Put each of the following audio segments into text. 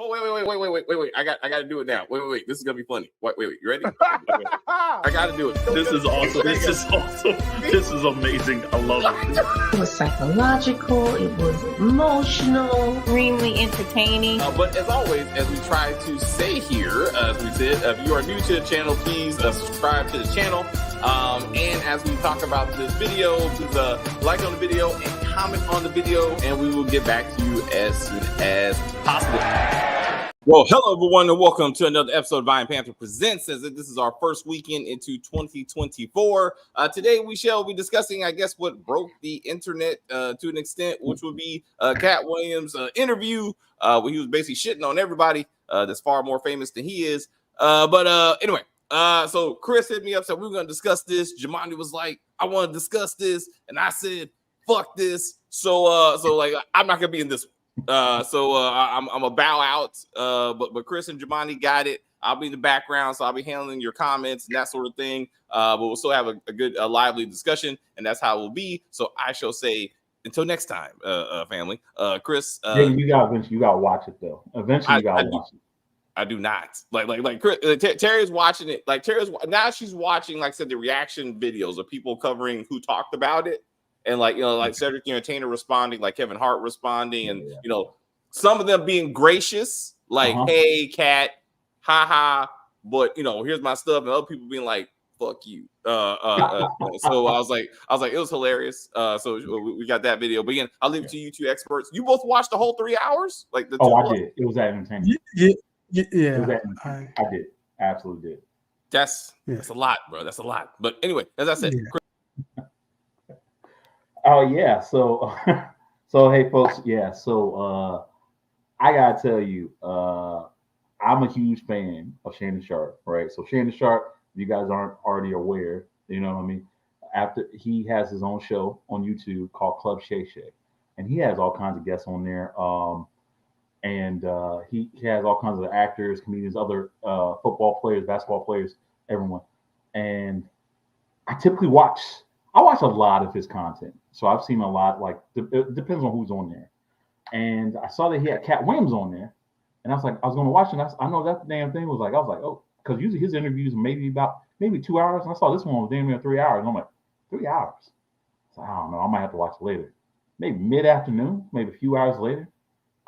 Oh, wait. I got to do it now. Wait. This is going to be funny. Wait. You ready? I got to do it. This is awesome. This is amazing. I love it. It was psychological. It was emotional. Extremely entertaining. But as always, as we try to say here, as we said, if you are new to the channel, please subscribe to the channel. And as we talk about this video, please like on the video and comment on the video, and we will get back to you as soon as possible. Well, hello everyone, and welcome to another episode of Vine Panther Presents. As this is our first weekend into 2024. Today we shall be discussing, I guess, what broke the internet to an extent, which would be Katt Williams' interview, where he was basically shitting on everybody that's far more famous than he is. Anyway. So Chris hit me up, said we were going to discuss this. Jamani was like, I want to discuss this. And I said, fuck this. So like, I'm not going to be in this one. I'm going to bow out. But Chris and Jamani got it. I'll be in the background, so I'll be handling your comments and that sort of thing. But we'll still have a good, lively discussion, and that's how it will be. So I shall say, until next time, family. Chris. You got to watch it, though. Eventually, you got to watch it. I do not like Terry's watching it. Like now she's watching, like I said, the reaction videos of people covering who talked about it, and like Cedric the Entertainer responding, like Kevin Hart responding, and some of them being gracious, like hey Katt, haha, but here's my stuff, and other people being like fuck you. So I was like it was hilarious. So we got that video, but again, I'll leave it to you two experts. You both watched the whole 3 hours, like the I did. It was that entertaining. Yeah, I did. Absolutely did. That's a lot, bro. That's a lot. But anyway, as I said. Oh yeah. So hey folks, yeah. So I gotta tell you, I'm a huge fan of Shannon Sharpe, right? So Shannon Sharpe, if you guys aren't already aware, you know what I mean? After he has his own show on YouTube called Club Shay Shay, and he has all kinds of guests on there. And he has all kinds of actors, comedians, other football players, basketball players, everyone. And I typically watch a lot of his content. So I've seen a lot, like, it depends on who's on there. And I saw that he had Katt Williams on there. And I was going to watch it. I know that damn thing was like, oh, because usually his interviews are maybe 2 hours. And I saw this one was damn near 3 hours. And I'm like, 3 hours? So I don't know. I might have to watch it later. Maybe mid-afternoon, maybe a few hours later.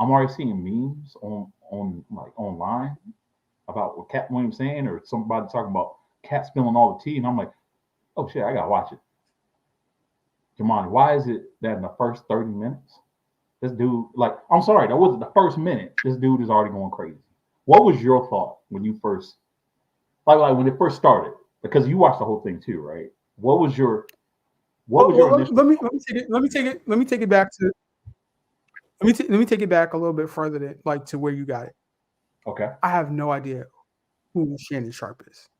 I'm already seeing memes on like online about what Katt Williams saying, or somebody talking about Katt spilling all the tea, and I'm like, oh shit, I gotta watch it. Jamani, why is it that in the first 30 minutes, this dude, like, I'm sorry, that wasn't the first minute, this dude is already going crazy. What was your thought when you first, like when it first started? Because you watched the whole thing too, right? Let me take it back to. Let me take it back a little bit further to where you got it. Okay. I have no idea who Shannon Sharpe is.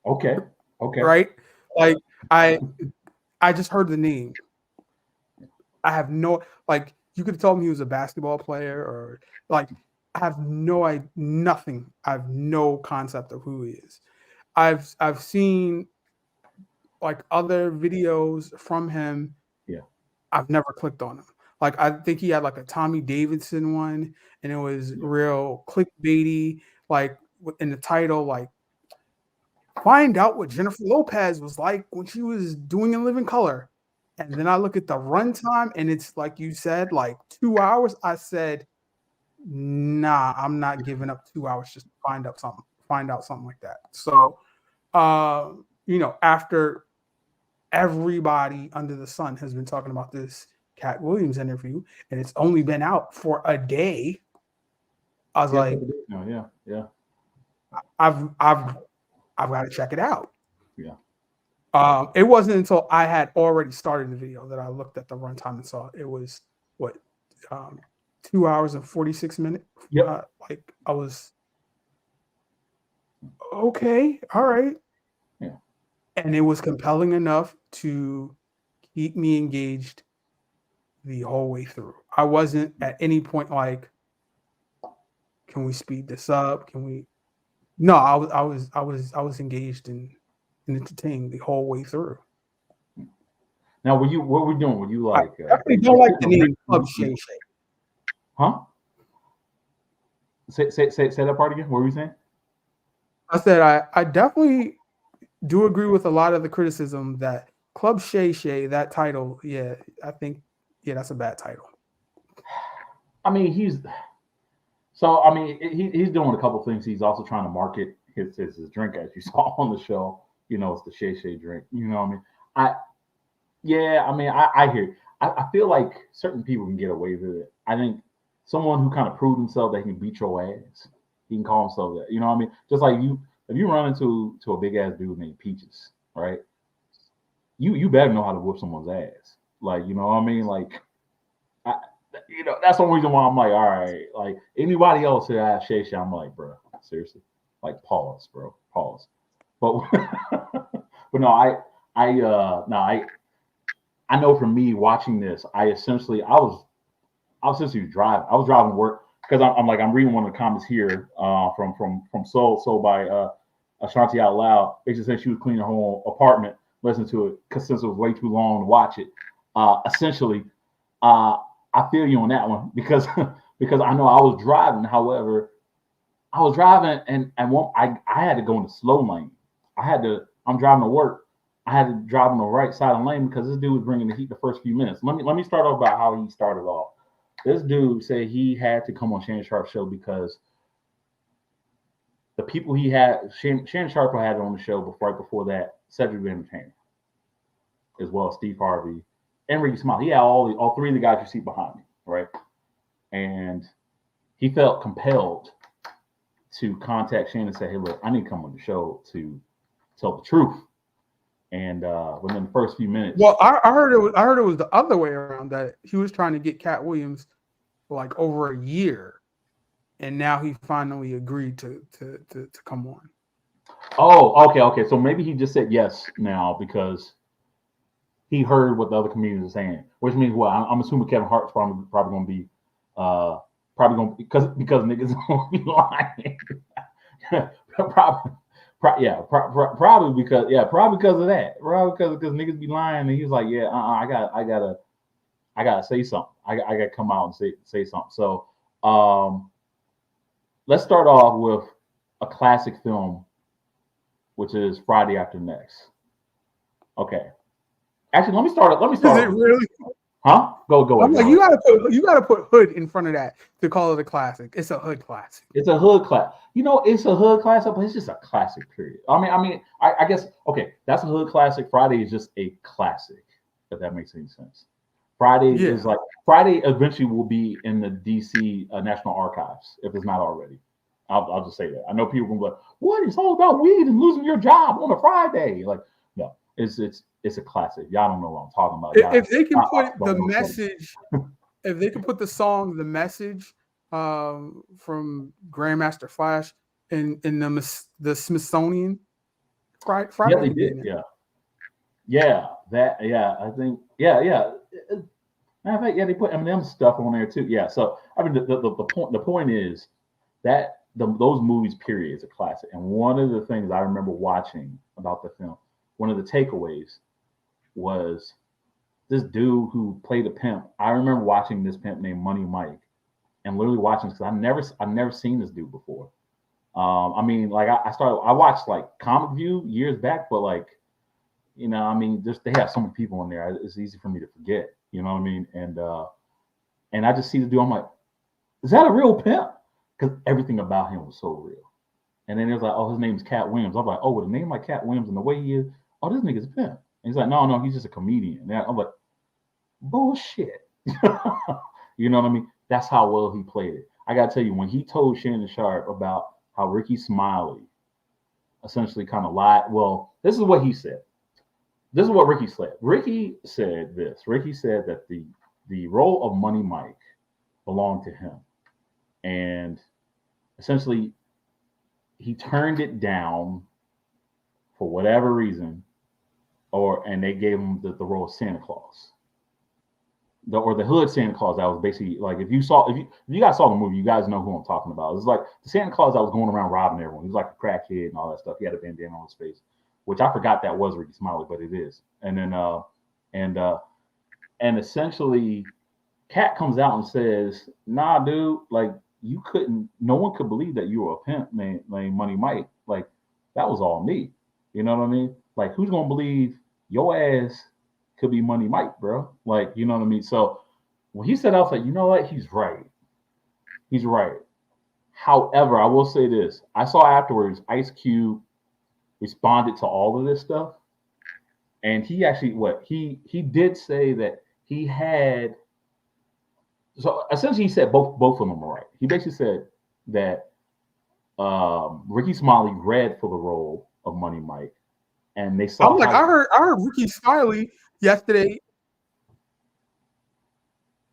Okay. Right? Like I just heard the name. I have no, like, you could have told me he was a basketball player, or like, I have nothing. I have no concept of who he is. I've seen like other videos from him. Yeah. I've never clicked on him. Like, I think he had like a Tommy Davidson one, and it was real clickbaity, like in the title, like, find out what Jennifer Lopez was like when she was doing In Living Color. And then I look at the runtime, and it's like you said, like 2 hours. I said, nah, I'm not giving up 2 hours just to find out something like that. So, after everybody under the sun has been talking about this Katt Williams interview, and it's only been out for a day, I was like, I've got to check it out. Yeah. It wasn't until I had already started the video that I looked at the runtime and saw it was 2 hours and 46 minutes. Yeah. Like, I was okay, all right. Yeah. And it was compelling enough to keep me engaged the whole way through. I wasn't at any point like, can we speed this up? Can we? No, I was engaged and entertained the whole way through. Now, what were you doing? Were you like? I definitely don't like the name Club Shay Shay. Huh? Say that part again. What were you saying? I said I definitely do agree with a lot of the criticism that Club Shay Shay, that title, yeah, I think, yeah, that's a bad title. I mean, he's he's doing a couple things. He's also trying to market his drink, as you saw on the show. You know, it's the Shay Shay drink. You know what I mean? I Yeah, I mean, I hear. I feel like certain people can get away with it. I think someone who kind of proved himself that he can beat your ass, he can call himself that. You know what I mean? Just like you, if you run into a big ass dude named Peaches, right? You better know how to whoop someone's ass. Like, you know what I mean? Like, I, that's one reason why I'm like, all right, like anybody else that I have Shay Shay, I'm like, bro, seriously, like pause, bro, pause. But but no, I know for me watching this, I was essentially driving. I was driving to work because I'm reading one of the comments here from Soul by Ashanti Out Loud. Basically said she was cleaning her whole apartment, listening to it because since it was way too long to watch it. Essentially, I feel you on that one because because I know I was driving. However, I was driving I had to go in the slow lane. I'm driving to work. I had to drive on the right side of the lane because this dude was bringing the heat the first few minutes. Let me start off about how he started off. This dude said he had to come on Shannon Sharp's show because the people he had, Shannon Sharp had on the show right before that, Cedric the Entertainer, as well as Steve Harvey and Ricky Smiley. He had all three of the guys you see behind me, right? And he felt compelled to contact Shannon and say, hey, look, I need to come on the show to tell the truth. And within the first few minutes, well, I heard it was the other way around, that he was trying to get Katt Williams for like over a year, and now he finally agreed to come on. Oh, okay. So maybe he just said yes now because he heard what the other comedians are saying, which means I'm assuming Kevin Hart's probably going to be because niggas gonna be lying. Probably because of that. Probably because niggas be lying, and he's like, yeah, I gotta say something. I gotta come out and say something. So, let's start off with a classic film, which is Friday After Next. Okay, actually, let me start. Is it really? Huh? Go. I'm like, you gotta put hood in front of that to call it a classic. It's a hood classic. It's a hood class. It's a hood classic, but it's just a classic. Period. I guess okay. That's a hood classic. Friday is just a classic. If that makes any sense. Friday is like Friday. Eventually, will be in the DC National Archives if it's not already. I'll just say that. I know people will be like, "What? It's all about weed and losing your job on a Friday." Like, no, it's a classic. Y'all don't know what I'm talking about. If they can put the message, if they can put the song "The Message" from Grandmaster Flash in the Smithsonian, Friday. Yeah, they did. I think. Matter of fact, they put Eminem stuff on there too. Yeah. So I mean, the point is that those movies, period, is a classic. And one of the things I remember watching about the film, one of the takeaways was this dude who played a pimp. I remember watching this pimp named Money Mike, and literally watching this because I've never seen this dude before. I watched like Comic View years back, but like, they have so many people in there. It's easy for me to forget. You know what I mean? And I just see the dude. I'm like, is that a real pimp? Because everything about him was so real. And then there's like, oh, his name's Katt Williams. I'm like, oh, with a name like Katt Williams and the way he is, oh, this nigga's a pimp. And he's like, no, he's just a comedian. And I'm like, bullshit. You know what I mean? That's how well he played it. I gotta tell you, when he told Shannon Sharp about how Ricky Smiley essentially kind of lied. Well, this is what he said. This is what Ricky said. Ricky said this. Ricky said that the role of Money Mike belonged to him. And essentially, he turned it down for whatever reason, and they gave him the role of Santa Claus. The hood Santa Claus. That was basically like if you guys saw the movie, you guys know who I'm talking about. It was like the Santa Claus that was going around robbing everyone. He was like a crackhead and all that stuff. He had a bandana on his face, which I forgot that was Ricky Smiley, but it is. And then and essentially, Katt comes out and says, "Nah, dude, like no one could believe that you were a pimp named Money Mike. Like that was all me. You know what I mean? Like who's gonna believe your ass could be Money Mike, bro? Like, you know what I mean? So when he said, I was like, you know what? He's right. He's right. However, I will say this. I saw afterwards Ice Cube responded to all of this stuff. And he actually he did say that he had so essentially he said both of them were right. He basically said that Ricky Smiley read for the role of Money Mike, and they saw. I'm like, I heard Ricky Smiley yesterday.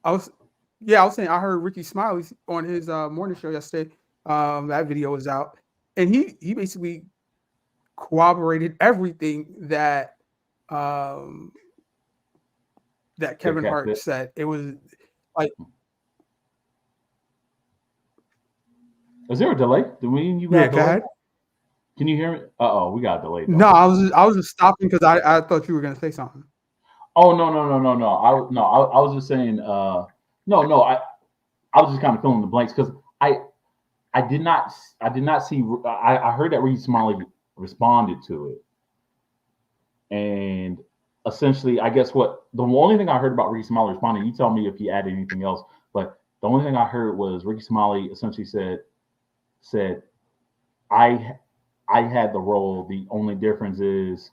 I was saying I heard Ricky Smiley on his morning show yesterday. That video was out, and he basically corroborated everything that that Kevin Hart said. It was like. Is there a delay? Do we you got go ahead. Can you hear me? We got a delay. No, I was just stopping because I thought you were gonna say something. Oh no. I was just saying no. I was just kind of filling the blanks because I did not see. I heard that Ricky Smiley responded to it, and essentially, I guess the only thing I heard about Ricky Smiley responding. You tell me if he added anything else, but the only thing I heard was Ricky Smiley essentially said, I had the role. The only difference is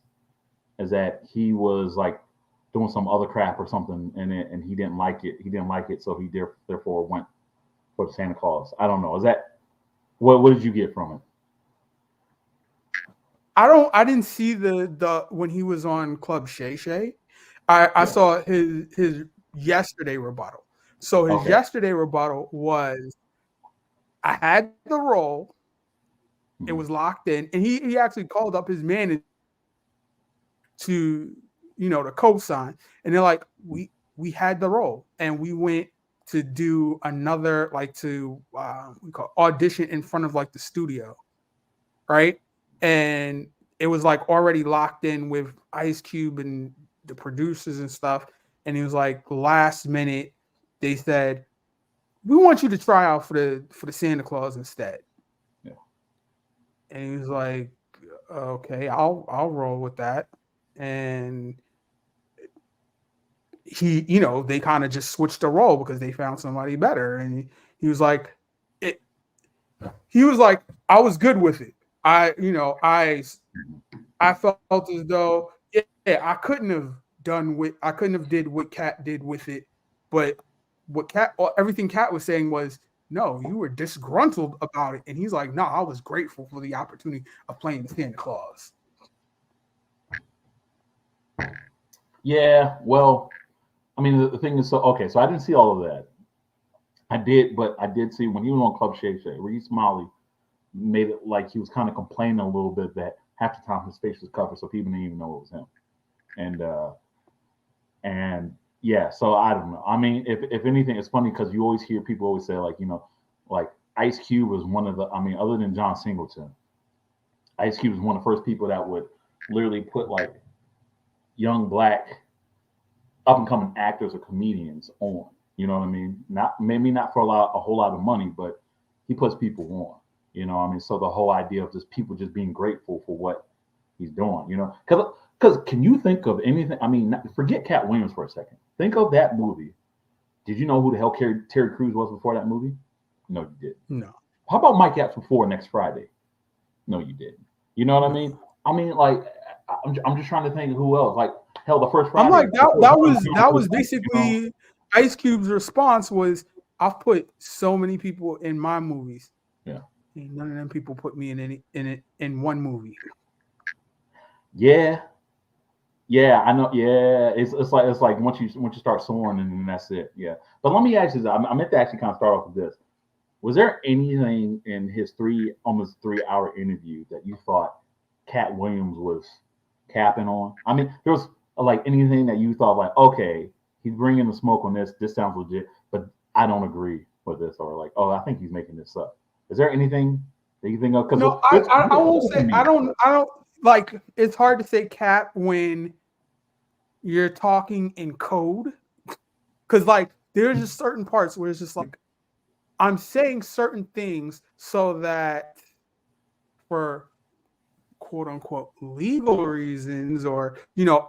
that he was like doing some other crap or something in it, and he didn't like it. He didn't like it, so he therefore went for the Santa Claus. I don't know. Is that what did you get from it? I didn't see the when he was on Club Shay Shay. I saw his yesterday rebuttal. So his yesterday rebuttal was, I had the role, it was locked in, and he actually called up his manager to to co-sign, and they're like, we had the role, and we went to do another we call audition in front of like the studio, right? And it was like already locked in with Ice Cube and the producers and stuff, and it was like last minute they said, we want you to try out for the Santa Claus instead. Yeah. And he was like, okay, I'll roll with that. And he, they kind of just switched the role because they found somebody better. And he was like, I was good with it. I felt as though, I couldn't have did what Katt did with it, but everything Katt was saying was, no, you were disgruntled about it. And he's like, no, I was grateful for the opportunity of playing Santa Claus. Yeah, well, I mean, the thing is, so I didn't see all of that. But I did see when he was on Club Shay Shay, Reed Smiley made it like he was kind of complaining a little bit that half the time his face was covered, so people didn't even know it was him. And yeah, so I don't know. I mean, if anything, it's funny because you always hear people always say like Ice Cube was one of the. I mean, other than John Singleton, Ice Cube was one of the first people that would literally put like young black up and coming actors or comedians on. You know what I mean? Maybe not for a whole lot of money, but he puts people on. You know what I mean? So the whole idea of just people just being grateful for what he's doing, because can you think of anything? I mean, forget Katt Williams for a second. Think of that movie. Did you know who the hell Terry Crews was before that movie? No, you didn't. No. How about Mike Epps before Next Friday? No, you didn't. You know what I mean? I mean, like, I'm just trying to think of who else. Like, hell, the first Friday. I'm like, that was basically Ice Cube's response was, I've put so many people in my movies. Yeah. And none of them people put me in one movie. Yeah, I know. Yeah, it's like once you start soaring, and then that's it. Yeah, but let me ask you this. I meant to actually kind of start off with this. Was there anything in his almost 3-hour interview that you thought Katt Williams was capping on? I mean, there was like anything that you thought like, okay, he's bringing the smoke on this. This sounds legit, but I don't agree with this, or like, oh, I think he's making this up. Is there anything that you think of? No, I won't say. I don't. Like, it's hard to say Katt when you're talking in code, because like there's just certain parts where it's just like, I'm saying certain things so that for quote unquote legal reasons, or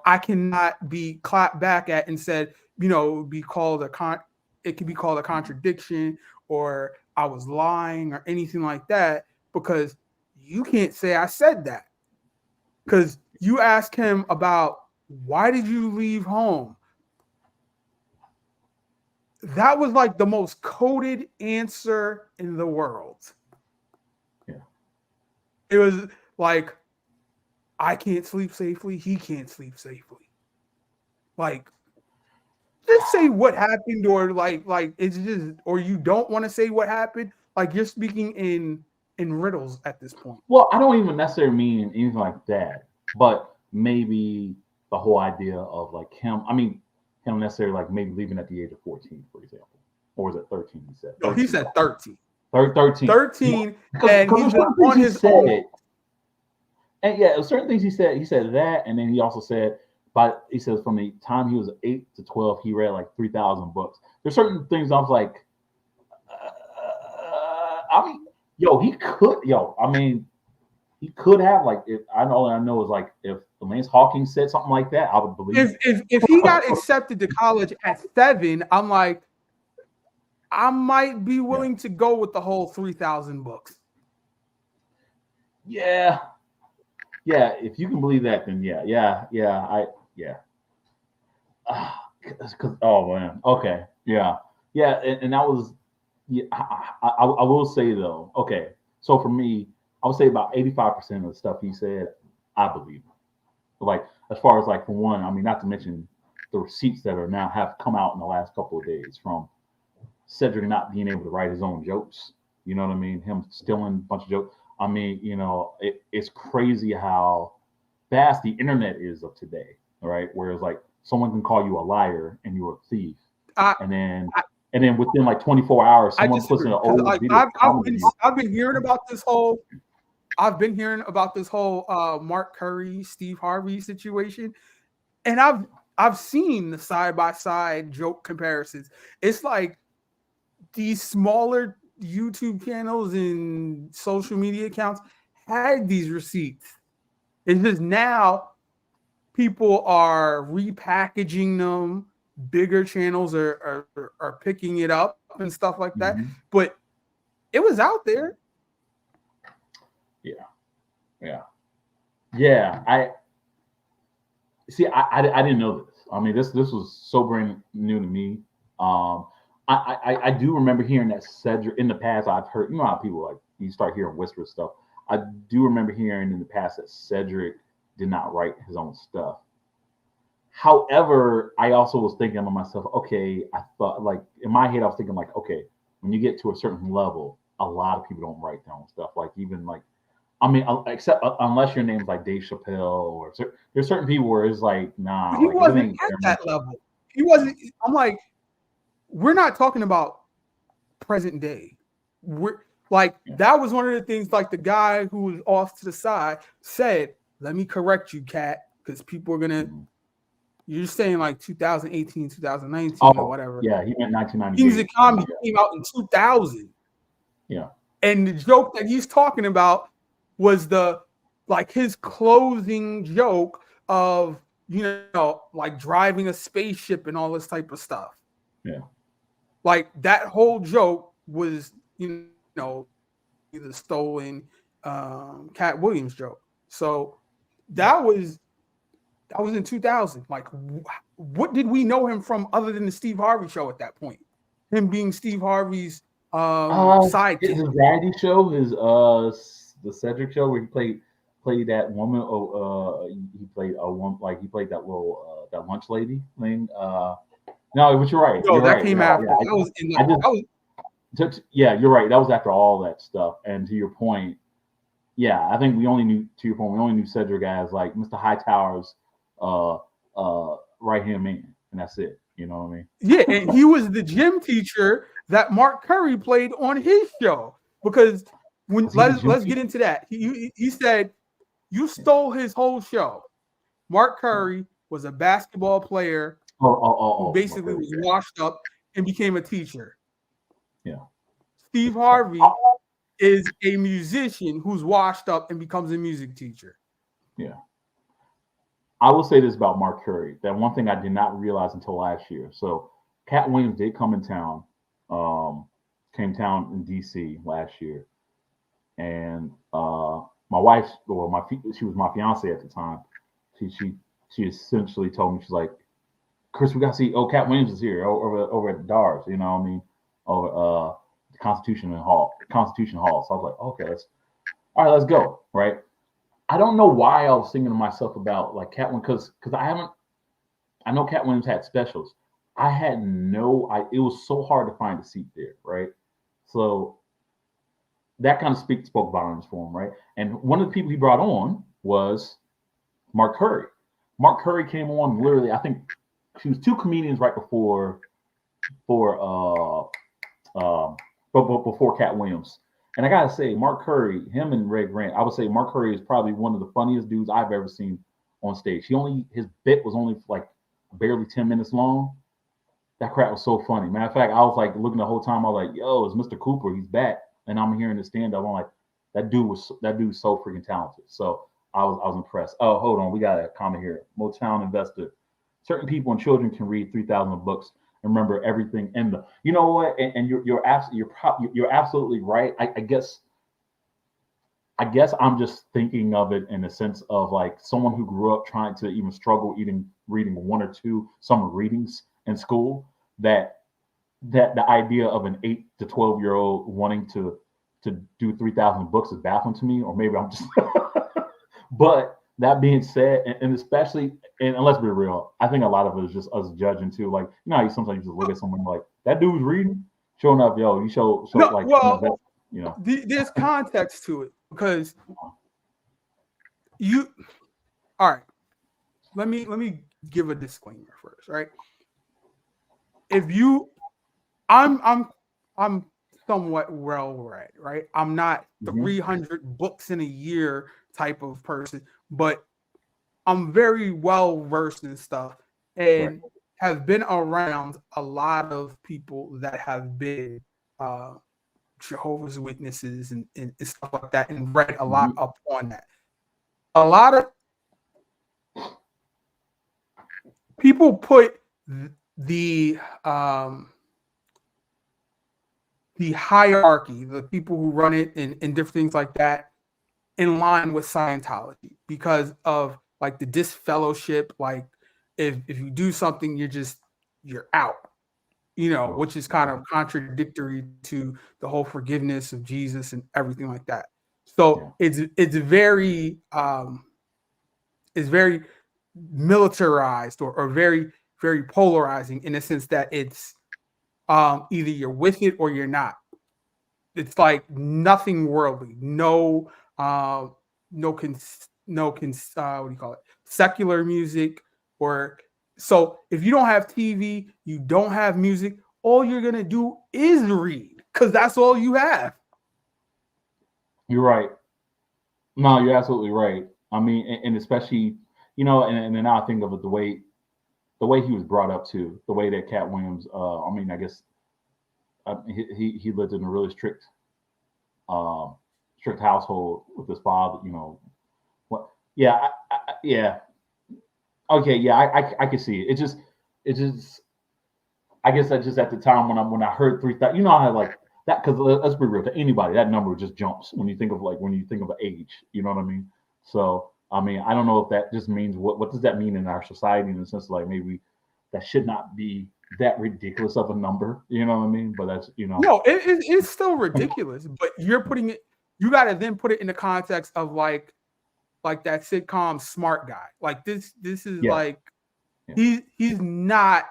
I cannot be clapped back at and said, be called it could be called a contradiction, or I was lying or anything like that, because you can't say I said that. Because you ask him about why did you leave home? That was like the most coded answer in the world. Yeah. It was like, I can't sleep safely. He can't sleep safely. Like, just say what happened, or like it's just, or you don't want to say what happened. Like, you're speaking in riddles at this point. Well, I don't even necessarily mean anything like that, but maybe the whole idea of like him. I mean, him necessarily like maybe leaving at the age of 14, for example, or was it 13? He said. 13. No, he said 13. 13. 13, because and he's been on his own. And yeah, certain things he said. He said that, and then he also said, he says from the time he was 8 to 12, he read like 3,000 books. There's certain things I was like, I mean, he could have, like, if all I know is like if Lance Hawkins said something like that, I would believe. If he got accepted to college at 7, I'm like, I might be willing to go with the whole 3,000 books. Yeah. Yeah, if you can believe that, then yeah. Oh man, okay, yeah, and that was, yeah. I will say though, okay, so for me, I would say about 85% of the stuff he said, I believe. Like, as far as like, for one, I mean, not to mention the receipts that are now have come out in the last couple of days from Cedric not being able to write his own jokes. You know what I mean? Him stealing a bunch of jokes. I mean, it's crazy how fast the internet is of today, right? Whereas like someone can call you a liar and you're a thief, and then within like 24 hours, someone puts in an old video. I've been hearing about this whole. Mark Curry, Steve Harvey situation, and I've seen the side by side joke comparisons. It's like these smaller YouTube channels and social media accounts had these receipts. It's just now people are repackaging them. Bigger channels are picking it up and stuff like that. Mm-hmm. But it was out there. Yeah. I see. I didn't know this. I mean, this was so brand new to me. I do remember hearing that Cedric in the past. I've heard, how people, like, you start hearing whisper stuff. I do remember hearing in the past that Cedric did not write his own stuff. However, I also was thinking to myself, okay, I thought, like, in my head, I was thinking like, okay, when you get to a certain level, a lot of people don't write their own stuff. Like, even like, I mean, except unless your name's like Dave Chappelle, or there's certain people where it's like, nah. He like, wasn't at that level. He wasn't. I'm like, we're not talking about present day. We're like, that was one of the things, like, the guy who was off to the side said, let me correct you, Katt, because people are gonna, you're saying like 2018, 2019, or whatever. Yeah, he meant 1998. Kings of Comedy came out in 2000. Yeah. And the joke that he's talking about was his closing joke of, like driving a spaceship and all this type of stuff. Yeah. Like, that whole joke was, the stolen Katt Williams joke. So that was in 2000. Like, what did we know him from other than the Steve Harvey show at that point? Him being Steve Harvey's sidekick. His variety show, the Cedric show, where he played that woman. He played a one, like he played that little that lunch lady thing. No, but you're right. No, that right. came after. Yeah, you're right. That was after all that stuff. And to your point, yeah, I think we only knew Cedric as like Mr. Hightower's right hand man, and that's it. You know what I mean? Yeah, and he was the gym teacher that Mark Curry played on his show. Because let's get into that. He said you stole his whole show. Mark Curry was a basketball player who basically was washed up and became a teacher. Yeah. Steve Harvey is a musician who's washed up and becomes a music teacher. Yeah. I will say this about Mark Curry. That one thing I did not realize until last year. So Katt Williams did come in town, came town in DC last year. And my wife, or she was my fiance at the time. She essentially told me, she's like, Chris, we got to see. Oh, Katt Williams is here over at the Dars. You know what I mean? Over Constitution Hall. So I was like, okay, all right, let's go. Right. I don't know why I was thinking to myself about like Katt Williams because I know Katt Williams had specials. I had it was so hard to find a seat there. Right. So that kind of spoke volumes for him. Right. And one of the people he brought on was Mark Curry. Mark Curry came on literally, I think she was two comedians right before Katt Williams. And I gotta say, Mark Curry, him and Ray Grant, I would say Mark Curry is probably one of the funniest dudes I've ever seen on stage. His bit was only like barely 10 minutes long. That crap was so funny. Matter of fact, I was like looking the whole time. I was like, "Yo, it's Mr. Cooper. He's back." And I'm hearing the stand up. I'm like, that dude's so freaking talented. So I was impressed. Oh, hold on, we got a comment here. Motown investor. Certain people and children can read 3,000 books and remember everything in them. You know what? And you're absolutely right. I guess I'm just thinking of it in the sense of like someone who grew up trying to even struggle reading one or two summer readings in school. That the idea of an 8 to 12-year-old wanting to do 3,000 books is baffling to me, or maybe I'm just. But that being said, and especially, and let's be real, I think a lot of it is just us judging too. Like, you know, how you sometimes you just look at someone like that dude's reading. Sure enough, yo, you show No, like, well, you know, there's context to it because all right. Let me give a disclaimer first, right? I'm somewhat well read, right? I'm not 300 books in a year type of person, but I'm very well versed in stuff and have been around a lot of people that have been Jehovah's Witnesses and stuff like that, and read a lot up on that. A lot of people put the hierarchy, the people who run it and different things like that, in line with Scientology because of like the disfellowship. Like if you do something, you're out, you know, which is kind of contradictory to the whole forgiveness of Jesus and everything like that. So it's very militarized or very, very polarizing in the sense that it's either you're with it or you're not. It's like nothing worldly, what do you call it? Secular music, or so if you don't have TV, you don't have music, all you're gonna do is read because that's all you have. You're right. No, you're absolutely right. I mean, and especially, you know, and then I think of it the way he was brought up too, the way that Katt Williams. I mean, I guess he lived in a really strict household with his father. You know, what? Yeah, yeah. Okay, yeah, I can see it. It just. I guess that just at the time when I heard 3,000, you know, I had like that because let's be real, to anybody that number just jumps when you think of an age. You know what I mean? So I mean, I don't know if that just means what does that mean in our society in the sense of like maybe that should not be that ridiculous of a number. You know what I mean? But that's, you know. No, it's still ridiculous. But you're putting it. You got to then put it in the context of like that sitcom Smart Guy. Like this is like he's not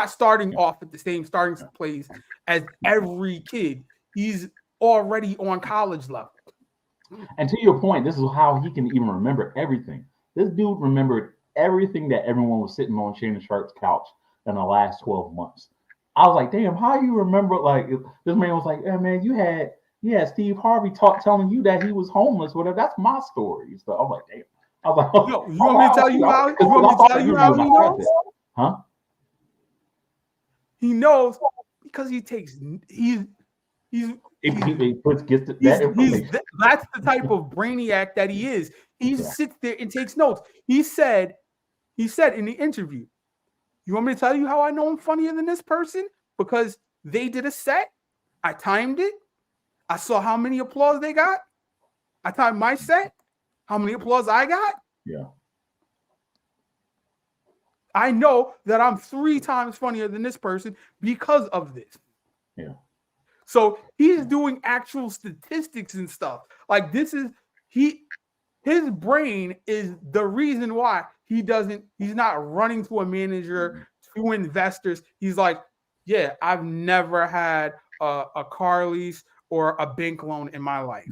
starting off at the same starting place as every kid. He's already on college level. And to your point, this is how he can even remember everything. This dude remembered everything that everyone was sitting on Shannon Sharp's couch in the last 12 months. I was like, damn, how you remember? Like, this man was like, hey, man, you had Steve Harvey telling you that he was homeless, whatever. That's my story. So I'm like, damn. I was like, yo, you want me to tell you how? You want me to tell you how he knows? Huh? He knows because he's gets that information. That's the type of brainiac that he is. He sits there and takes notes. He said in the interview, "You want me to tell you how I know I'm funnier than this person? Because they did a set, I timed it, I saw how many applause they got, I timed my set, how many applause I got. Yeah. I know that I'm 3 times funnier than this person because of this." Yeah. So he's doing actual statistics and stuff. Like his brain is the reason why he's not running to a manager, to investors. He's like, yeah, I've never had a car lease or a bank loan in my life.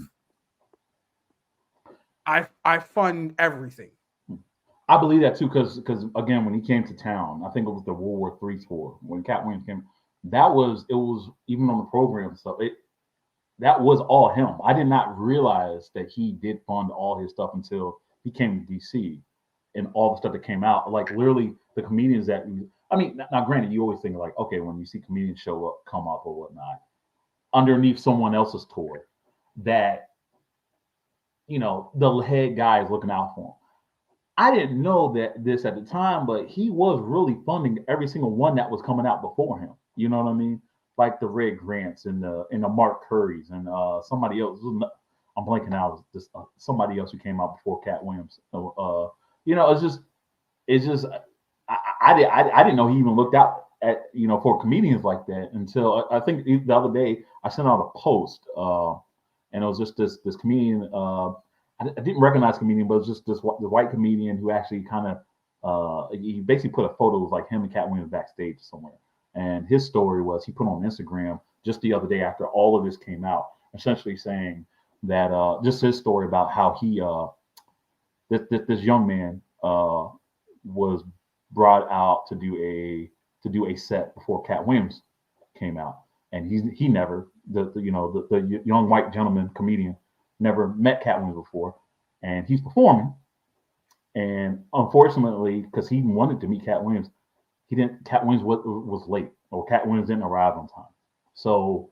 I fund everything. I believe that too, because again, when he came to town, I think it was the World War III tour when Katt Williams came. It was even on the program and stuff. That was all him. I did not realize that he did fund all his stuff until he came to DC and all the stuff that came out. Like literally the comedians now granted, you always think like, okay, when you see comedians come up or whatnot, underneath someone else's tour, that the head guy is looking out for him. I didn't know that this at the time, but he was really funding every single one that was coming out before him. You know what I mean? Like the Red Grants and the Mark Currys and somebody else. I'm blanking out. Just somebody else who came out before Katt Williams. It's just I didn't know he even looked out at for comedians like that until I think the other day I sent out a post and it was just this comedian. I didn't recognize the comedian, but it was just the white comedian who actually kind of he basically put a photo of like him and Katt Williams backstage somewhere. And his story was he put on Instagram just the other day after all of this came out, essentially saying that just his story about how he this young man was brought out to do a set before Katt Williams came out, and he never the young white gentleman comedian never met Katt Williams before, and he's performing. And unfortunately, because he wanted to meet Katt Williams, Katt Williams was late, or Katt Williams didn't arrive on time. So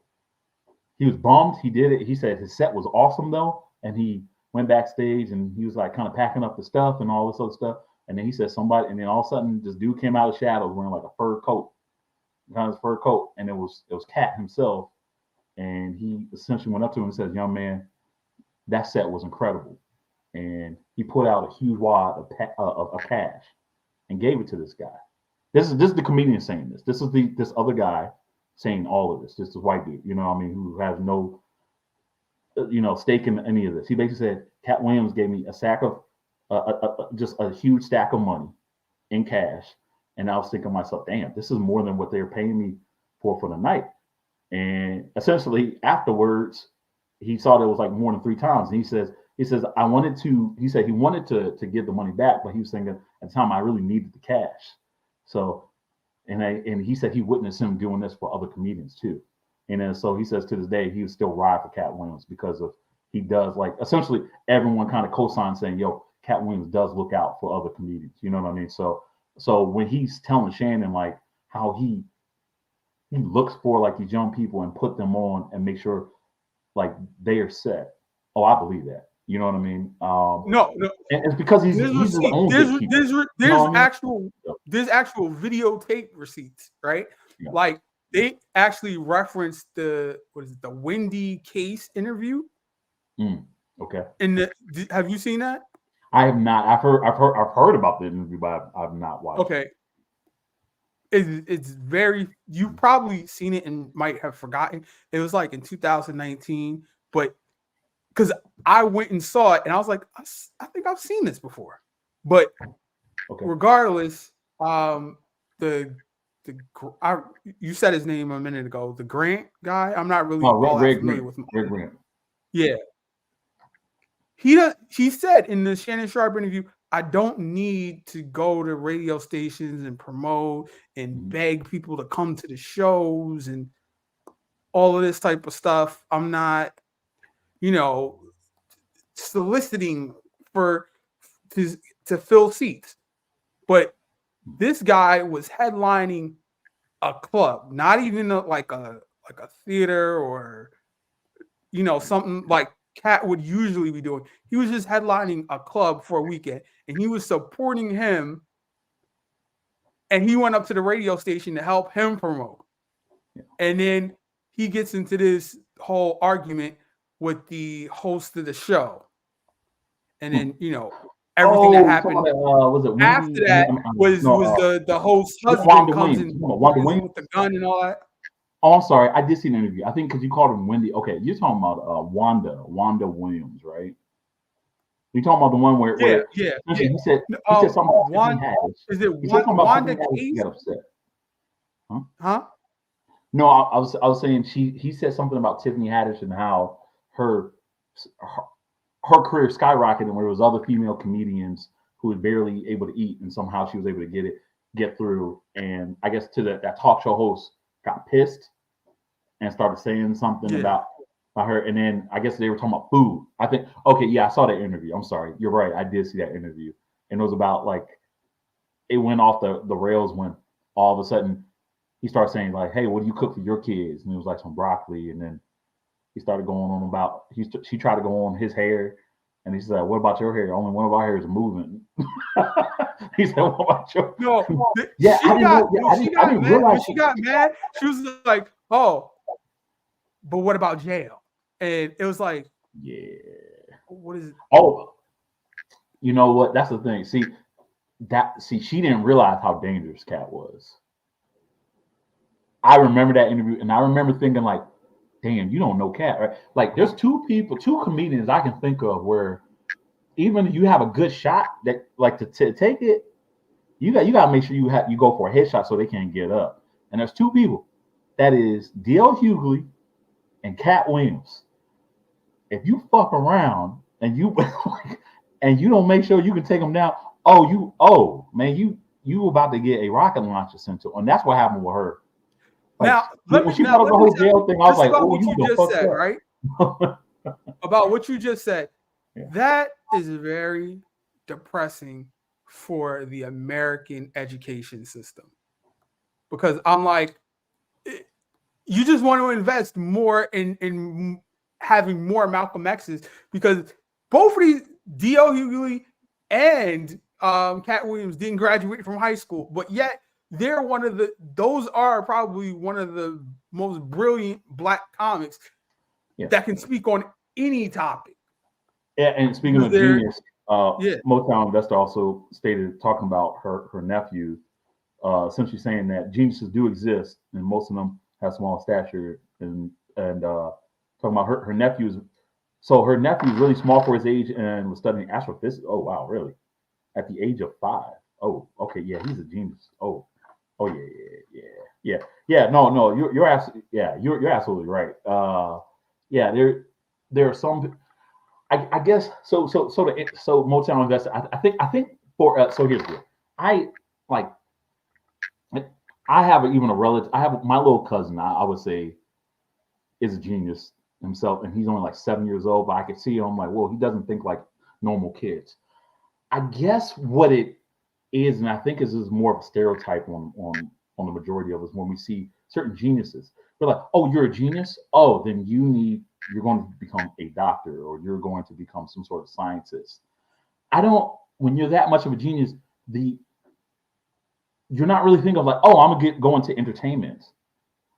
he was bummed. He did it. He said his set was awesome though, and he went backstage and he was like kind of packing up the stuff and all this other stuff. And then he said somebody, and then all of a sudden this dude came out of the shadows wearing like a fur coat, and it was Katt himself. And he essentially went up to him and said, "Young man, that set was incredible." And he put out a huge wad of cash and gave it to this guy. This is the comedian saying this. This is this other guy saying all of this. This is white dude, who has no, stake in any of this. He basically said, Katt Williams gave me a sack of, just a huge stack of money in cash. And I was thinking to myself, damn, this is more than what they're paying me for the night. And essentially afterwards, he saw that it was like more than 3 times. And he says, he said he wanted to give the money back, but he was thinking at the time I really needed the cash. So, and he said he witnessed him doing this for other comedians too. And then so he says to this day he was still ride for Katt Williams because of he does like essentially everyone kind of co-signs saying, yo, Katt Williams does look out for other comedians. You know what I mean? So when he's telling Shannon like how he looks for like these young people and put them on and make sure like they are set. Oh, I believe that. You know what I mean? No. And it's because he's his own there's actual videotape receipts, right? Yeah. Like they actually referenced the Wendy Case interview. Okay. Have you seen that? I have not. I've heard about the interview, but I've not watched. Okay. It's very. You've probably seen it and might have forgotten. It was like in 2019, but because I went and saw it and I was like, I think I've seen this before. But regardless, you said his name a minute ago, the Grant guy. I'm not really familiar with him. Red Grant. Yeah. He said in the Shannon Sharpe interview, I don't need to go to radio stations and promote and beg people to come to the shows and all of this type of stuff. I'm not, soliciting to fill seats. But this guy was headlining a club, not even like a theater or something like Katt would usually be doing. He was just headlining a club for a weekend, and he was supporting him. And he went up to the radio station to help him promote. Yeah. And then he gets into this whole argument with the host of the show. And then, everything that happened was it Wendy? after that was the host's husband Wanda comes Williams. in Wanda Williams with the gun and all that. Oh, I'm sorry. I did see an interview. I think because you called him Wendy. Okay, you're talking about Wanda Williams, right? You're talking about the one where Yeah. He said something about Tiffany Haddish. Is it He said something about Wanda Tiffany Haddish. She Case? got upset. Huh? No, I was saying he said something about Tiffany Haddish and how her career skyrocketed where there was other female comedians who were barely able to eat, and somehow she was able to get through. And I guess to that talk show host got pissed and started saying something about her. And then I guess they were talking about food. I think, okay, yeah, I saw that interview. I'm sorry. You're right. I did see that interview. And it was about like, it went off the rails when all of a sudden he started saying like, hey, what do you cook for your kids? And it was like some broccoli. And then he started going on about, she tried to go on his hair. And he said, what about your hair? Only one of our hairs is moving. He said, what about your Yeah, she got mad. When she got mad, she was like, oh, but what about jail? And it was like, yeah. What is it? Oh, you know what? That's the thing. See, she didn't realize how dangerous Katt was. I remember that interview, and I remember thinking like, damn, you don't know Katt, right? Like, there's two comedians I can think of where even if you have a good shot that like to take it, you got to make sure you go for a headshot so they can't get up. And there's two people. That is D.L. Hughley and Katt Williams. If you fuck around and you don't make sure you can take them down, man, you about to get a rocket launcher sent to, and that's what happened with her. Like, now, when she brought up the whole jail thing, I was like, "Oh, you just said, up. Right?" About what you just said. Yeah. That is very depressing for the American education system, because I'm like, you just want to invest more in having more Malcolm X's, because both of these, D.L. Hughley and Katt Williams, didn't graduate from high school, but yet they're those are probably one of the most brilliant Black comics that can speak on any topic. Yeah, and speaking of genius, Motown Investor also stated, talking about her nephew, essentially saying that geniuses do exist, and most of them have small stature, and talking about her nephew's. So her nephew's really small for his age and was studying astrophysics. Oh wow, really? At the age of 5. Oh, okay, yeah, he's a genius. Oh yeah. No, you're absolutely right. Yeah, there are some. I guess so Motown Investor. I think for so here's the I have even a relative. I have my little cousin. I would say is a genius himself, and he's only like 7 years old. But I could see him like, well, he doesn't think like normal kids. I guess what it is, and I think is more of a stereotype on the majority of us when we see certain geniuses. We're like, oh, you're a genius. Oh, then you're going to become a doctor, or you're going to become some sort of scientist. When you're that much of a genius, you're not really thinking of like, oh, I'm gonna go into entertainment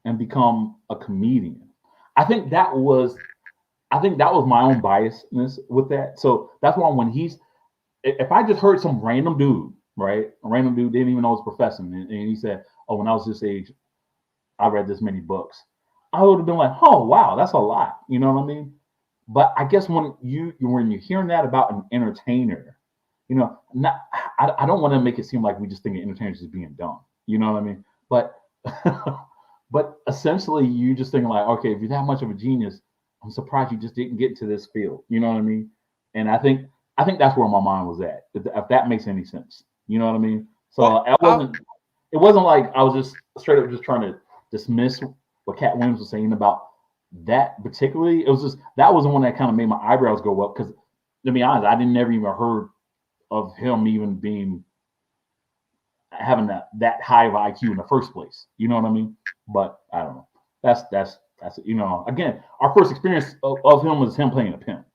and become a comedian. I think that was my own biasness with that. So that's why if I just heard some random dude, right? A random dude didn't even know his profession, and he said, oh, when I was this age, I read this many books, I would have been like, oh wow, that's a lot. You know what I mean? But I guess when you're hearing that about an entertainer, I don't want to make it seem like we just think of entertainers as being dumb. You know what I mean? But but essentially, you just thinking like, okay, if you're that much of a genius, I'm surprised you just didn't get into this field. You know what I mean? And I think that's where my mind was at. If that makes any sense, you know what I mean? So it wasn't like I was just straight up just trying to dismiss what Katt Williams was saying about that particularly. It was just that was the one that kind of made my eyebrows go up, because to be honest, I didn't never even heard of him even having that high of IQ in the first place. You know what I mean? But I don't know. That's That's again, our first experience of him was him playing a pimp.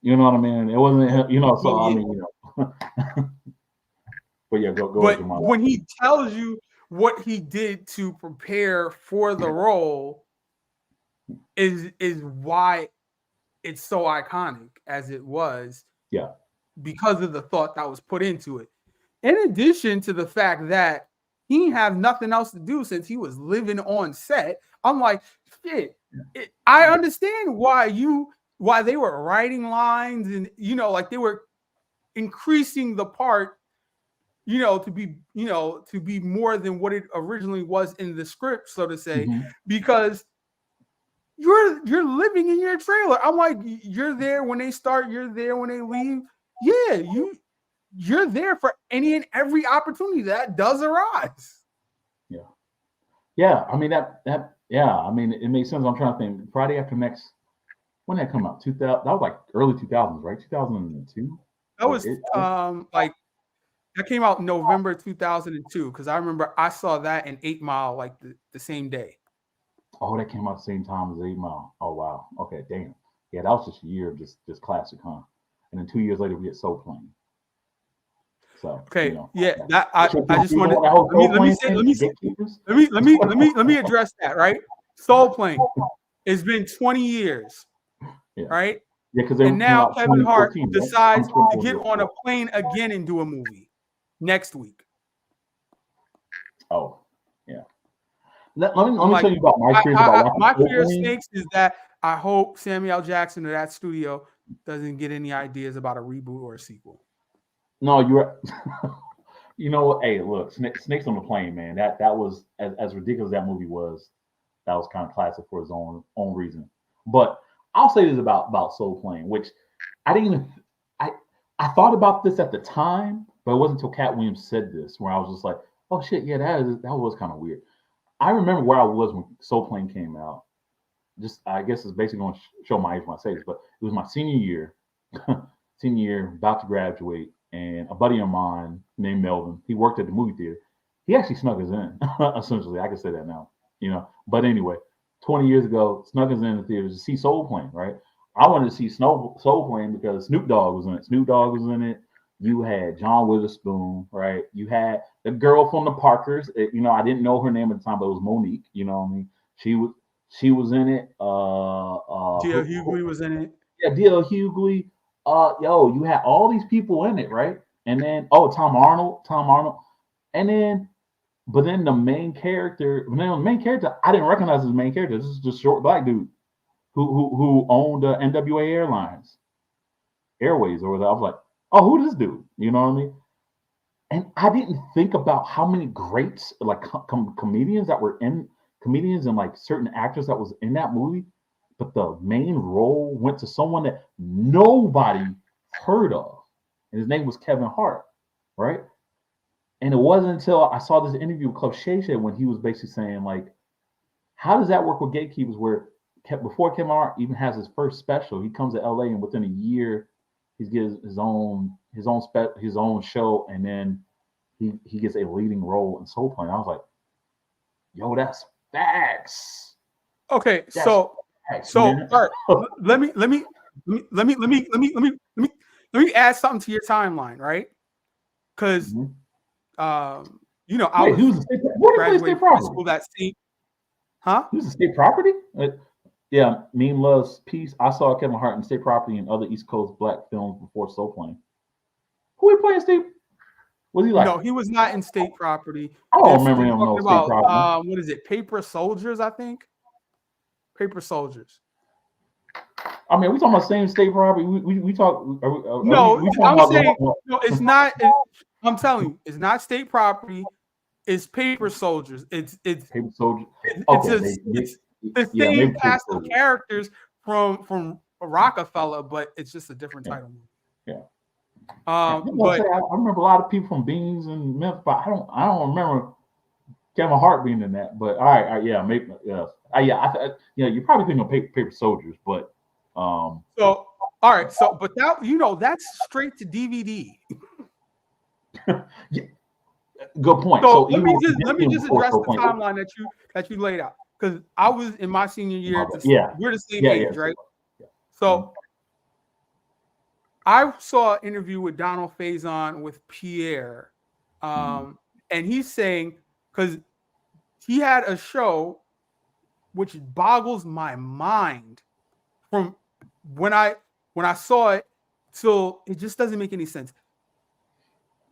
You know what I mean? It wasn't him, So Well, I yeah. mean, but yeah, go But ahead, Jamal. when he tells you what he did to prepare for the role, is why it's so iconic as it was. Yeah. Because of the thought that was put into it. In addition to the fact that he didn't have nothing else to do since he was living on set, I'm like, shit. I understand why they were writing lines and like they were increasing the part, to be more than what it originally was in the script, so to say, because you're living in your trailer. I'm like, you're there when they start, you're there when they leave. Yeah, you're there for any and every opportunity that does arise. Yeah. I mean I mean it makes sense. I'm trying to think. Friday After Next, when did that come out? 2000. That was like early 2000s, right? 2002. That was like that came out November 2002 because I remember I saw that in 8 Mile like the same day. Oh, that came out the same time as 8 Mile. Oh wow. Okay, damn. Yeah, that was just a year of just classic, huh? And then 2 years later we get Soul Plane. So okay, yeah, that I just wanted let me address that, right? Soul Plane. It's been 20 years, right? Yeah, because and now Kevin Hart decides right? to get on a plane again and do a movie next week. Oh, yeah. Let me tell you about my experience about my fear of snakes is that I hope Samuel L. Jackson or that studio doesn't get any ideas about a reboot or a sequel. No, you're. Hey, look, Snakes on the Plane, man. That was as ridiculous as that movie was. That was kind of classic for its own reason. But I'll say this about Soul Plane, which I didn't even. I thought about this at the time, but it wasn't until Katt Williams said this where I was just like, oh shit, yeah, that was kind of weird. I remember where I was when Soul Plane came out. Just I guess it's basically going to show my age when I say this, but it was my senior year. About to graduate, and a buddy of mine named Melvin, he worked at the movie theater. He actually snuck us in, essentially. I can say that now, But anyway, 20 years ago, snuck us in the theater to see Soul Plane, right? I wanted to see Soul Plane because Snoop Dogg was in it. Snoop Dogg was in it. You had John Witherspoon, right? You had the girl from the Parkers. I didn't know her name at the time, but it was Monique. You know what I mean? She was in it. D.L. Hughley was in it. Yeah, D.L. Hughley. You had all these people in it, right? And then Tom Arnold. And then but then the main character, I didn't recognize his main character. This is just short black dude who owned NWA Airways or whatever. I was like, oh, who this dude? You know what I mean? And I didn't think about how many greats, like comedians and like certain actors that was in that movie. But the main role went to someone that nobody heard of. And his name was Kevin Hart, right? And it wasn't until I saw this interview with Club Shay Shay when he was basically saying, like, how does that work with gatekeepers where before Kevin Hart even has his first special, he comes to LA and within a year he gets his own show, and then he gets a leading role in Soul Plane. I was like, yo, that's facts. Okay, that's so facts, all right, let me add something to your timeline, right? Because I was graduating from school that same. Huh? He was a State Property? Yeah, Meme Loves Peace. I saw Kevin Hart in State Property and other East Coast black films before Soul Plane. Who he playing State? Was he like? No, he was not in State Property. I don't remember him in State Property. What is it? Paper Soldiers, I think. Paper Soldiers. I mean, we talking about same State Property. We talk. I'm saying no. It's not. I'm telling you, it's not State Property. It's Paper Soldiers. It's Paper Soldiers. It's the same cast of characters from Rockefeller, but it's just a different title. Yeah. I remember a lot of people from Beans and Memphis, but I don't remember Kevin Hart being in that. But all right, yeah, maybe, yeah, you're probably thinking of Paper Soldiers, but so all right, but that that's straight to DVD. Yeah, good point. So let me just address the timeline that you laid out, because I was in my senior year. Yeah. We're the same Yeah, age, yeah. right? Yeah. So I saw an interview with Donald Faison with Pierre, and he's saying because he had a show which boggles my mind from when I saw it till it just doesn't make any sense.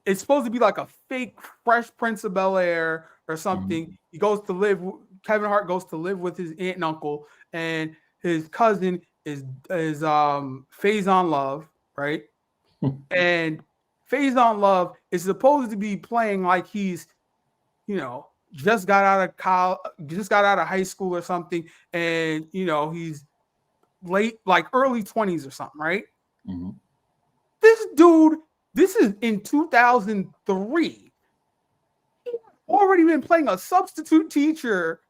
It's supposed to be like a fake Fresh Prince of Bel-Air or something. He goes to live. Kevin Hart goes to live with his aunt and uncle, and his cousin is Faison Love, right? And Faison Love is supposed to be playing like he's, just got out of college, just got out of high school or something, and he's late, like early 20s or something, right? This dude, this is in 2003. He already been playing a substitute teacher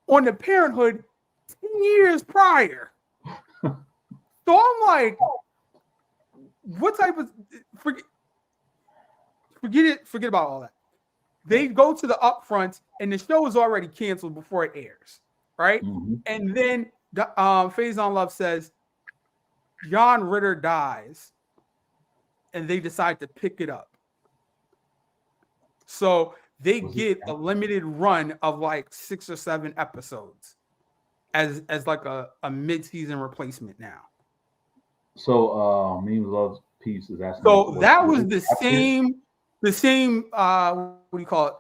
on the Parenthood 10 years prior. So I'm like, what type of forget about all that. They go to the upfront and the show is already canceled before it airs, right? And then Faison Love says John Ritter dies, and they decide to pick it up. So they get a limited run of like 6 or 7 episodes as like a mid-season replacement now. So Memes Loves Peace is asking. So that was the same what do you call it,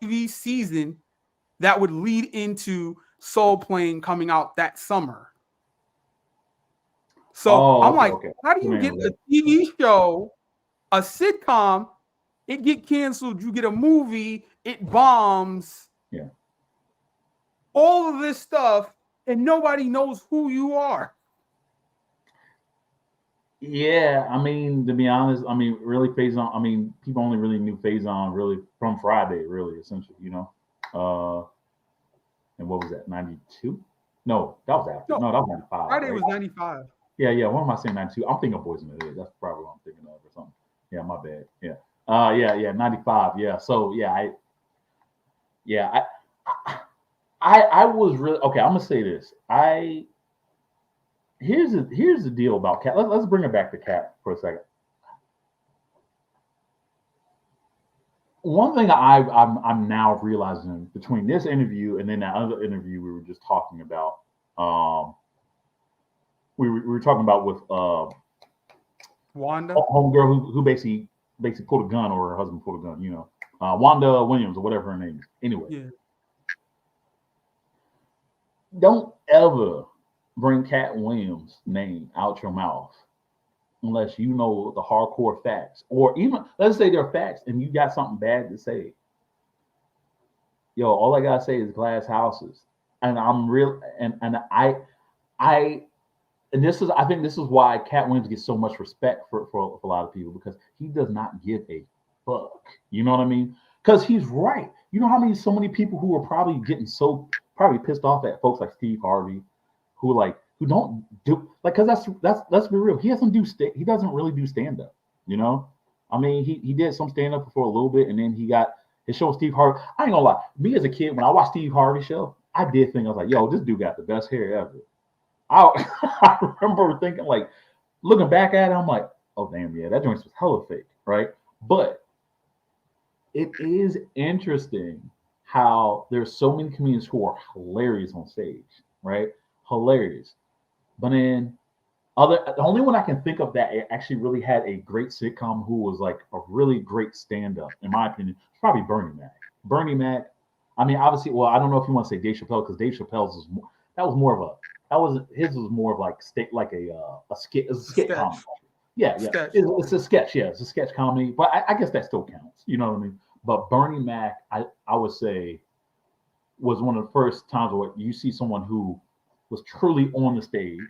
TV season that would lead into Soul Plane coming out that summer. So I'm like, how do you get a TV show, a sitcom, it get canceled, you get a movie, it bombs, all of this stuff, and nobody knows who you are? Yeah, I mean, to be honest, I mean, really, Faison. I mean, people only really knew Faison really from Friday, really, essentially, and what was that? 92? No, that was after. No, that was 95. Friday was 95. Yeah. What am I saying? 92. I'm thinking of Boys in the Hood. That's probably what I'm thinking of, or something. Yeah, my bad. Yeah. 95. Yeah. So I was really okay. I'm gonna say this. Here's the deal about Katt. Let's bring it back to Katt for a second. One thing I'm now realizing between this interview and then that other interview we were just talking about, we were talking about with Wanda, homegirl who basically pulled a gun, or her husband pulled a gun. Wanda Williams or whatever her name is. Anyway, don't ever bring Katt Williams' name out your mouth unless you know the hardcore facts, or even let's say they're facts and you got something bad to say. Yo, all I gotta say is glass houses, and I'm real, and I this is, I think this is why Katt Williams gets so much respect for a lot of people, because he does not give a fuck. You know what I mean? Because he's right. You know so many people who are probably getting probably pissed off at folks like Steve Harvey, who don't do, like, because let's be real, he doesn't really do stand up. I mean, he did some stand up for a little bit, and then he got his show with Steve Harvey. I ain't gonna lie, me as a kid, when I watched Steve Harvey's show, I did think, I was like, yo, this dude got the best hair ever. I remember thinking, like, looking back at it, I'm like, oh damn, yeah, that joint was hella fake, right? But it is interesting how there's so many comedians who are hilarious on stage, right? Hilarious. But then the only one I can think of that actually really had a great sitcom who was like a really great stand-up, in my opinion, is probably Bernie Mac. Bernie Mac, I mean, obviously, well, I don't know if you want to say Dave Chappelle, because Dave Chappelle's his was more of like a skit comedy. Yeah. It's a sketch. Yeah, it's a sketch comedy, but I guess that still counts. You know what I mean? But Bernie Mac, I would say, was one of the first times where you see someone who was truly on the stage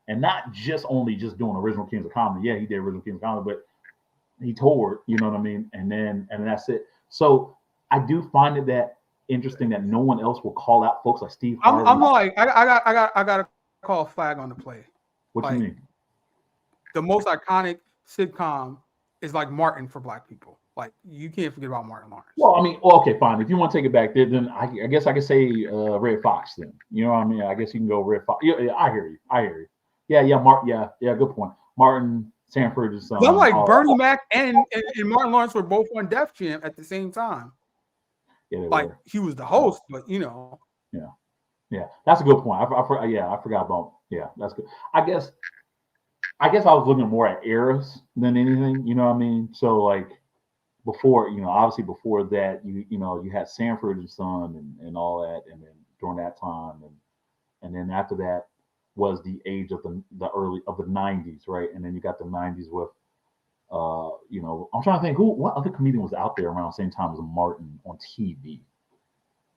and not just doing original Kings of Comedy. Yeah, he did original Kings of Comedy, but he toured, you know what I mean? And that's it. So I do find that interesting that no one else will call out folks like Steve Harvey. I'm like, I got to call a flag on the play. What do you mean? The most iconic sitcom is like Martin for Black people. Like you can't forget about Martin Lawrence. Well, I mean, okay, fine. If you want to take it back there, then I guess I could say Red Fox. Then you know what I mean. I guess you can go Red Fox. Yeah, I hear you. Yeah. Good point. Martin Sanford is. I'm like Bernie Mac and Martin Lawrence were both on Def Jam at the same time. Yeah, like were. He was the host, but you know. Yeah, that's a good point. I forgot about. Yeah, that's good. I guess I was looking more at eras than anything. You know what I mean? So like before, obviously before that, you had Sanford and Son and all that, and then during that time, and then after that was the age of the early of the '90s, right? And then you got the '90s with, I'm trying to think what other comedian was out there around the same time as Martin on TV.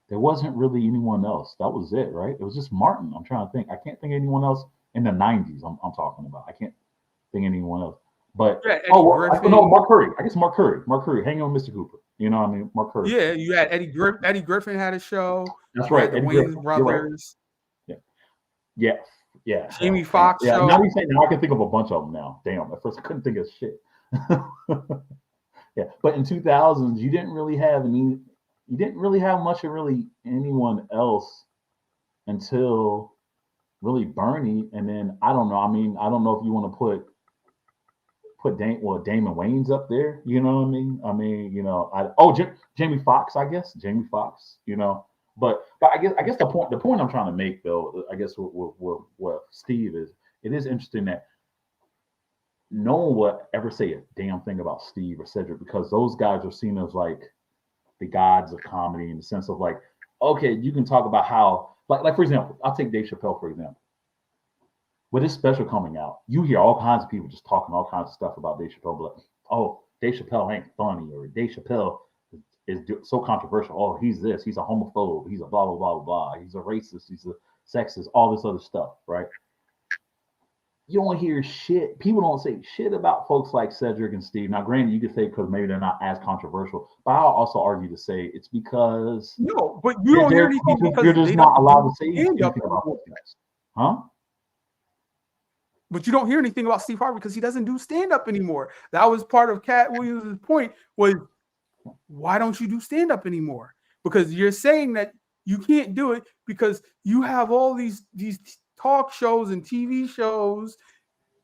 There wasn't really anyone else. That was it, right? It was just Martin. I'm trying to think. I can't think of anyone else in the '90s. I'm talking about. I can't think of anyone else. But no, Mark Curry. I guess Mark Curry. Mark Curry, hanging on Mr. Cooper. You know what I mean? Mark Curry. Yeah, you had Eddie Griffin. Eddie Griffin had a show. That's right. The Wayans brothers. Right. Yeah. Jamie Foxx show. Now I can think of a bunch of them now. Damn. At first I couldn't think of shit. Yeah, but in 2000s you didn't really have much of really anyone else until really Bernie, and then I don't know. I mean, I don't know if you want to put Damon Wayans up there. You know what I mean? I mean, Jamie Foxx, I guess. Jamie Foxx, But I guess the point I'm trying to make though, I guess with Steve is, it is interesting that no one would ever say a damn thing about Steve or Cedric, because those guys are seen as like the gods of comedy, in the sense of like, okay, you can talk about how, like for example, I'll take Dave Chappelle for example. With his special coming out, you hear all kinds of people just talking all kinds of stuff about Dave Chappelle, like, oh, Dave Chappelle ain't funny, or Dave Chappelle is so controversial. Oh, he's this, he's a homophobe, he's a blah blah blah blah, he's a racist, he's a sexist, all this other stuff, right? You don't hear shit. People don't say shit about folks like Cedric and Steve. Now, granted, you could say because maybe they're not as controversial, but I'll also argue to say it's because no, but you don't hear anything because you're just not allowed to say anything about those guys, huh? But you don't hear anything about Steve Harvey because he doesn't do stand-up anymore. That was part of Katt Williams' point, was why don't you do stand-up anymore? Because you're saying that you can't do it because you have all these talk shows and TV shows.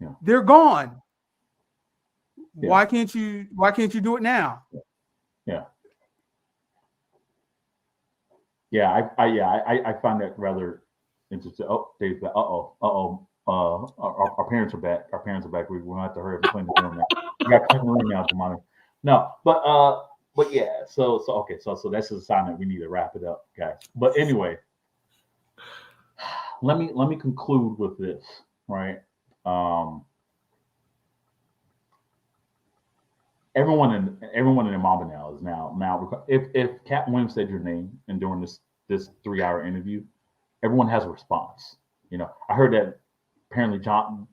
Yeah. They're gone. Yeah. Why can't you do it now? Yeah. I find that rather interesting. Oh, Dave's back. Our parents are back. We're gonna have to hurry up and clean the room now. We got to clean the room now, Tamani. No, but yeah. So okay. So that's a sign that we need to wrap it up, guys. But anyway, let me conclude with this, right? Everyone in their mama now is now if Katt Williams said your name and during this 3-hour interview, everyone has a response. I heard that apparently John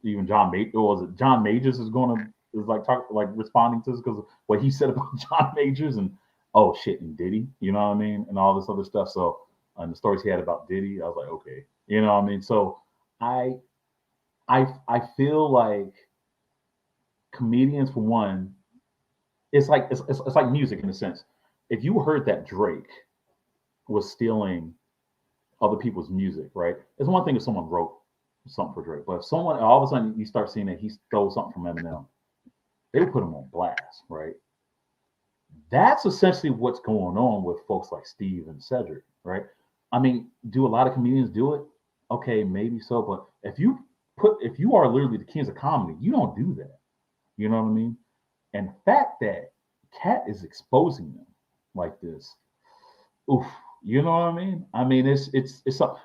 Majors is responding to this because of what he said about John Majors, and oh shit, and Diddy, you know what I mean, and all this other stuff. So and the stories he had about Diddy, I was like, okay, you know what I mean. So I feel like comedians, for one, it's like music in a sense. If you heard that Drake was stealing other people's music, right? It's one thing if someone wrote something for Drake, but if someone all of a sudden you start seeing that he stole something from Eminem, they would put him on blast, right? That's essentially what's going on with folks like Steve and Cedric, right? I mean, do a lot of comedians do it? Okay, maybe so, but if you are literally the kings of comedy, you don't do that. You know what I mean? And the fact that Katt is exposing them like this, oof. You know what I mean? I mean, it's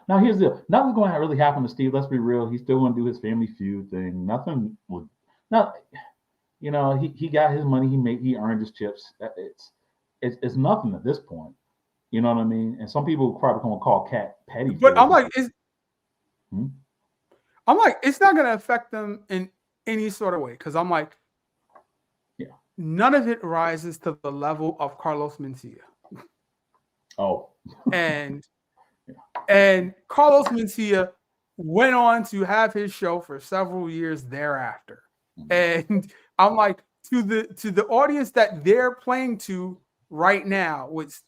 now here's the deal. Nothing's going to really happen to Steve. Let's be real. He's still going to do his Family Feud thing. Nothing would not. He got his money. He earned his chips. It's nothing at this point. You know what I mean? And some people probably going to call Katt petty. But I'm like, it's not going to affect them in any sort of way, because I'm like, yeah, none of it rises to the level of Carlos Mencia. Oh. And Carlos Mencia went on to have his show for several years thereafter. And I'm like, the audience that they're playing to right now, with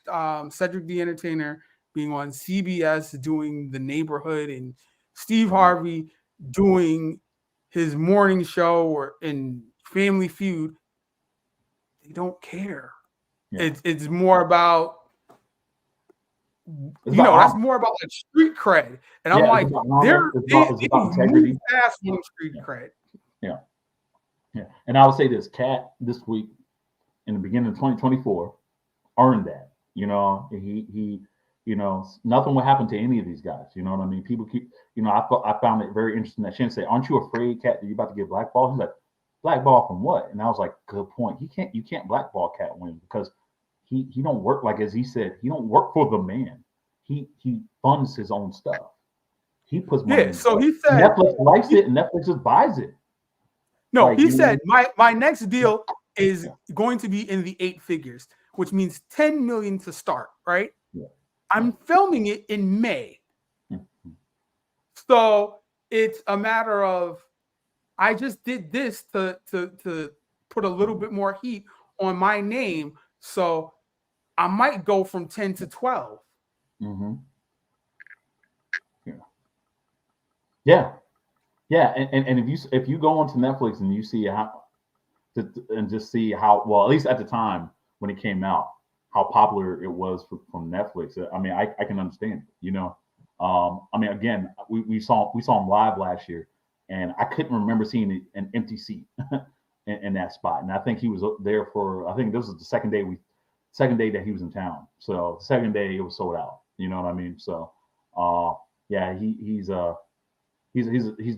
Cedric the Entertainer being on CBS doing The Neighborhood and Steve Harvey doing his morning show or in Family Feud, they don't care. Yeah. It's more about that's more about like street cred, and I'm like, it's about integrity, past street cred. Yeah. And I would say this: Katt this week, in the beginning of 2024, earned that. He nothing will happen to any of these guys. You know what I mean? People keep, I found it very interesting that Shannon said, "Aren't you afraid, Katt, that you're about to get blackballed?" He's like, "Blackball from what?" And I was like, "Good point. You can't blackball Katt Williams because he don't work, like, as he said, he don't work for the man. He funds his own stuff. He puts money. Yeah. So he said Netflix likes it and Netflix just buys it. No, he said my next deal is going to be in the 8 figures, which means 10 million to start, right? Yeah. I'm filming it in May. So it's a matter of, I just did this to put a little bit more heat on my name. So I might go from 10 to 12. Mm-hmm. Yeah. And if you go onto Netflix and you see just see how, well, at least at the time when it came out, how popular it was from Netflix. I mean, I can understand it, I mean, again, we saw him live last year, and I couldn't remember seeing an empty seat in that spot. And I think he was there for, I think this was the second day that he was in town. So the second day it was sold out. You know what I mean? So yeah, he's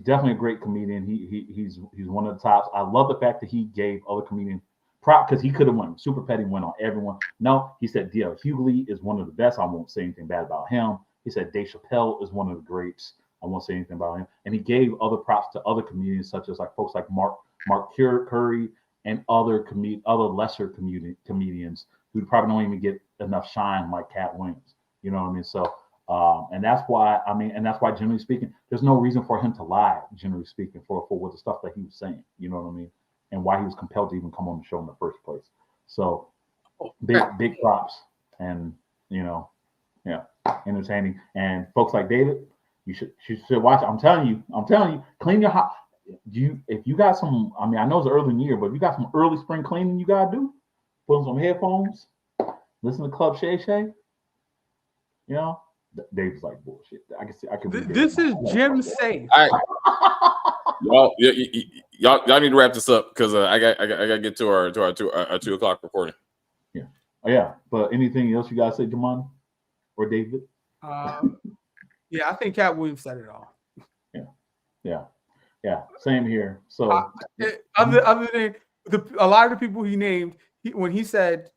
definitely a great comedian. He's one of the tops. I love the fact that he gave other comedians prop, because he could have won. Super Petty went on everyone. No, he said D.L. Hughley is one of the best. I won't say anything bad about him. He said Dave Chappelle is one of the greats. I won't say anything about him. And he gave other props to other comedians, such as like folks like Mark Curry and other lesser comedians who probably don't even get enough shine like Katt Williams. You know what I mean? So and that's why, generally speaking, there's no reason for him to lie, generally speaking, for what the stuff that he was saying. You know what I mean? And why he was compelled to even come on the show in the first place. So big props, and entertaining. And folks like David, you should watch it. I'm telling you, clean your house. If you got some, I mean, I know it's early in the year, but if you got some early spring cleaning you gotta do, put on some headphones, listen to Club Shay Shay. Dave's like, bullshit. I can. This is Jim safe. All right. Y'all need to wrap this up, because I got to get to our 2 o'clock recording. Yeah. Oh, yeah. But anything else you guys say, Jamon or David? Yeah, I think Katt Williams said it all. Yeah. Same here. So other than a lot of the people he named, when he said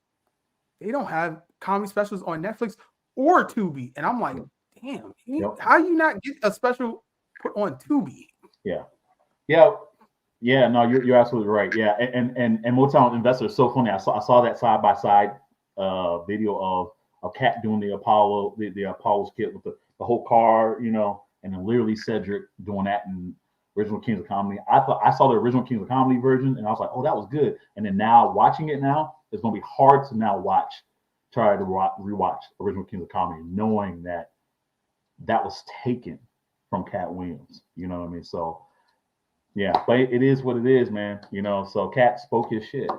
they don't have comedy specials on Netflix or Tubi, and I'm like, damn, how you not get a special put on Tubi? Yeah. No, you're absolutely right. Yeah, and Motown Investor is so funny. I saw that side by side video of Katt doing the Apollo's kit with the whole car, and then literally Cedric doing that in Original Kings of Comedy. I saw the Original Kings of Comedy version, and I was like, oh, that was good. And then now watching it now, it's gonna be hard to now try to rewatch Original Kings of Comedy, knowing that was taken from Katt Williams. You know what I mean? So yeah, but it is what it is, man. So Katt spoke his shit.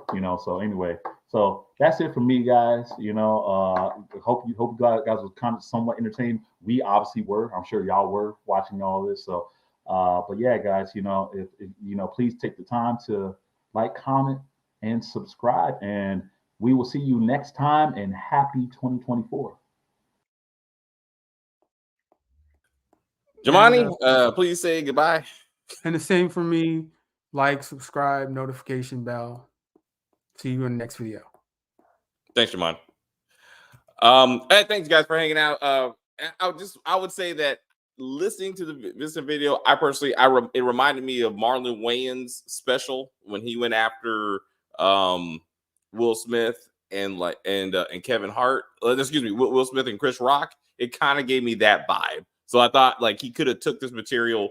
So anyway, so that's it for me, guys. Hope you guys was kind of somewhat entertained. We obviously were. I'm sure y'all were watching all this. So but yeah, guys, if please take the time to like, comment, and subscribe, and we will see you next time, and happy 2024. Jamani, please say goodbye. And the same for me. Like, subscribe, notification bell. See you in the next video. Thanks, Jamani. Hey, thanks guys for hanging out. I would say that listening to this video, it reminded me of Marlon Wayans' special when he went after Will Smith and Kevin Hart. Excuse me, Will Smith and Chris Rock. It kind of gave me that vibe. So I thought like he could have took this material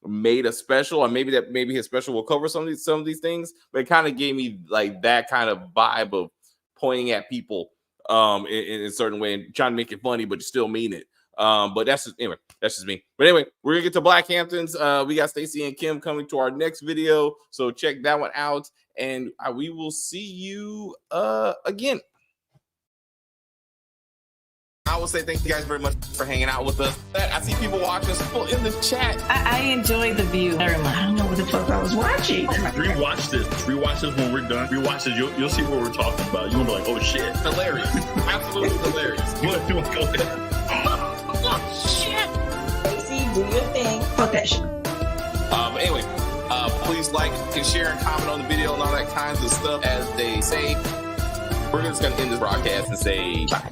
made a special, or maybe his special will cover some of these things, but it kind of gave me like that kind of vibe of pointing at people in a certain way and trying to make it funny, but you still mean it. But that's just me. But anyway, we're gonna get to Blackhamptons. We got Stacy and Kim coming to our next video, so check that one out, and we will see you again. I will say thank you guys very much for hanging out with us. I see people watching us in the chat. I enjoy the view very much. I don't know what the fuck I was watching. Rewatch this. Rewatch this when we're done. Rewatch this. You'll see what we're talking about. You're gonna be like, oh shit. Hilarious. Absolutely hilarious. You want to go ahead? Oh shit. Stacey, do your thing. Fuck that shit. But anyway, please like and share and comment on the video and all that kinds of stuff. As they say, we're just gonna end this broadcast and say bye.